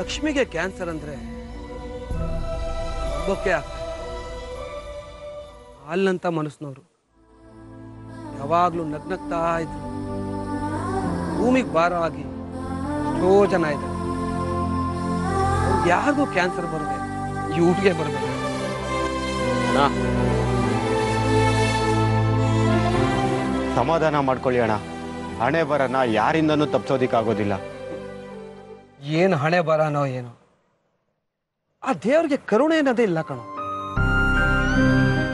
ಲಕ್ಷ್ಮಿಗೆ ಕ್ಯಾನ್ಸರ್ ಅಂದ್ರೆ ನಂಬೋಕೆ ಆಗ್ತದೆ. ಅಲ್ಲಂತ ಮನಸ್ಸಿನವರು ಯಾವಾಗ್ಲೂ ನಗ್ನಗ್ತಾ ಇದ್ರು. ಭೂಮಿಗೆ ಭಾರ ಆಗಿ ಎಷ್ಟೋ ಜನ ಇದ್ದಾರೆ. ಯಾರಿಗೂ ಕ್ಯಾನ್ಸರ್ ಬರದೆ ಇವ್ರಿಗೆ ಬರ್ಬೇಕು. ಸಮಾಧಾನ ಮಾಡ್ಕೊಳ್ಳಿ ಅಣ್ಣ. ಹಣೆ ಬರನ ಯಾರಿಂದನೂ ತಪ್ಪಿಸೋದಿಕ್ಕಾಗೋದಿಲ್ಲ. ಏನು ಹಣೆ ಬರನೋ ಏನೋ, ಆ ದೇವ್ರಿಗೆ ಕರುಣೆ ಅನ್ನೋದೇ ಇಲ್ಲ ಕಣೋ.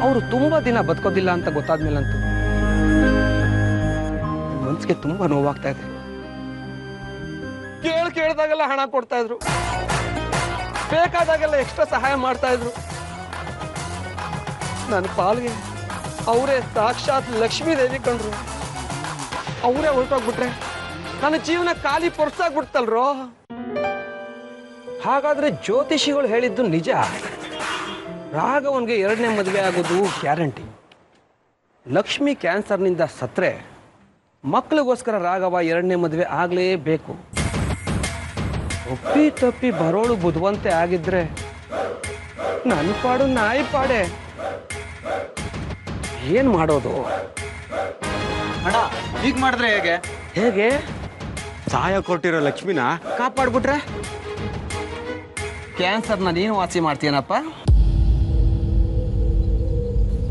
ಅವರು ತುಂಬಾ ದಿನ ಬದುಕೋದಿಲ್ಲ ಅಂತ ಗೊತ್ತಾದ್ಮೇಲಂತೂ ಮನ್ಸಿಗೆ ತುಂಬಾ ನೋವಾಗ್ತಾ ಇದೆ. ಕೇಳ್ದಾಗೆಲ್ಲ ಹಣ ಕೊಡ್ತಾ ಇದ್ರು, ಬೇಕಾದಾಗೆಲ್ಲ ಎಕ್ಸ್ಟ್ರಾ ಸಹಾಯ ಮಾಡ್ತಾ ಇದ್ರು. ನನ್ನ ಪಾಲ್ಗೆ ಅವರೇ ಸಾಕ್ಷಾತ್ ಲಕ್ಷ್ಮೀ ದೇವಿ ಕಂಡ್ರು. ಅವರೇ ಹೊರಟೋಗ್ಬಿಟ್ರೆ ನನ್ನ ಜೀವನ ಖಾಲಿ ಪೊರ್ಸಾಗ್ಬಿಡ್ತಲ್ರೋ. ಹಾಗಾದ್ರೆ ಜ್ಯೋತಿಷಿಗಳು ಹೇಳಿದ್ದು ನಿಜ. ರಾಘವನ್ಗೆ 2ನೇ ಮದುವೆ ಆಗೋದು ಗ್ಯಾರಂಟಿ. ಲಕ್ಷ್ಮಿ ಕ್ಯಾನ್ಸರ್ನಿಂದ ಸತ್ರೆ ಮಕ್ಕಳಿಗೋಸ್ಕರ ರಾಘವ 2ನೇ ಮದುವೆ ಆಗಲೇಬೇಕು. ಒಪ್ಪಿ ತಪ್ಪಿ ಬರೋಳು ಬುದ್ಧಿವಂತೆ ಆಗಿದ್ರೆ ನನ್ನ ಪಾಡು ನಾಯಿ ಪಾಡೆ. ಏನ್ ಮಾಡೋದು ಅಣ್ಣ? ಹೀಗ್ ಮಾಡಿದ್ರೆ ಹೇಗೆ? ಹೇಗೆ? ಸಹಾಯ ಕೊಟ್ಟಿರೋ ಲಕ್ಷ್ಮಿನ ಕಾಪಾಡ್ಬಿಟ್ರೆ ಕ್ಯಾನ್ಸರ್ನ ನೀನು ವಾಸಿ ಮಾಡ್ತೀನಪ್ಪ.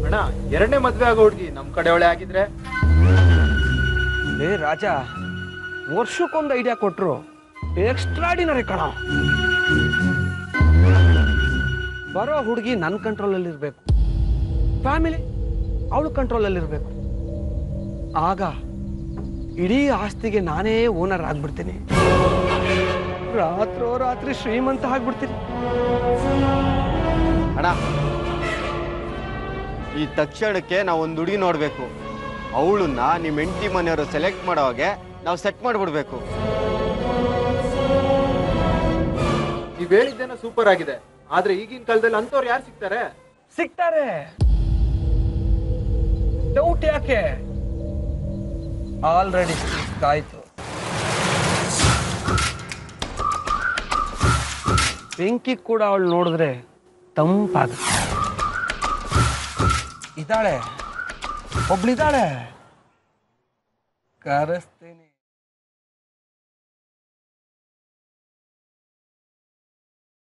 ಅಣ್ಣ, 2ನೇ ಮದ್ವೆ ಆಗೋ ಹುಡ್ಗಿ ನಮ್ ಕಡೆ ಒಳ್ಳೆ ಆಗಿದ್ರೆ? ಏ ರಾಜ, ವರ್ಷಕ್ಕೊಂದು ಐಡಿಯಾ ಕೊಟ್ರು ಎಕ್ಸ್ಟ್ರಾಡಿನರಿ ಕಣ. ಬರೋ ಹುಡುಗಿ ನನ್ನ ಕಂಟ್ರೋಲಲ್ಲಿ ಇರಬೇಕು, ಫ್ಯಾಮಿಲಿ ಅವಳು ಕಂಟ್ರೋಲಲ್ಲಿ ಇರಬೇಕು. ಆಗ ಇಡೀ ಆಸ್ತಿಗೆ ನಾನೇ ಓನರ್ ಆಗ್ಬಿಡ್ತೀನಿ. ರಾತ್ರಿ ಶ್ರೀಮಂತ ಆಗ್ಬಿಡ್ತೀನಿ. ಅಣ್ಣ, ಈ ತಕ್ಷಣಕ್ಕೆ ನಾವು ಒಂದು ಹುಡುಗಿ ನೋಡ್ಬೇಕು. ಅವಳನ್ನ ನಿಮ್ಮ ಹೆಂಡತಿ ಮನೆಯವರು ಸೆಲೆಕ್ಟ್ ಮಾಡೋ ಹಾಗೆ ನಾವು ಸೆಟ್ ಮಾಡ್ಬಿಡ್ಬೇಕು. ನೀವ್ ಹೇಳಿದ್ದೇನೋ ಸೂಪರ್ ಆಗಿದೆ, ಆದ್ರೆ ಈಗಿನ ಕಾಲದಲ್ಲಿ ಅಂತವ್ರು ಯಾರು ಸಿಗ್ತಾರೆ? ಸಿಗ್ತಾರೆ. ಡೌಟ್ ಯಾಕೆ? ಆಲ್ರೆಡಿ ಆಯ್ತು. ಬೆಂಕಿ ಕೂಡ ಅವಳು ನೋಡಿದ್ರೆ ತಂಪಾಗುತ್ತೆ. ಇದ್ದಾಳೆ, ಒಬ್ಳಿದ್ದಾಳೆ, ಕರೆಸ್ತೇನೆ.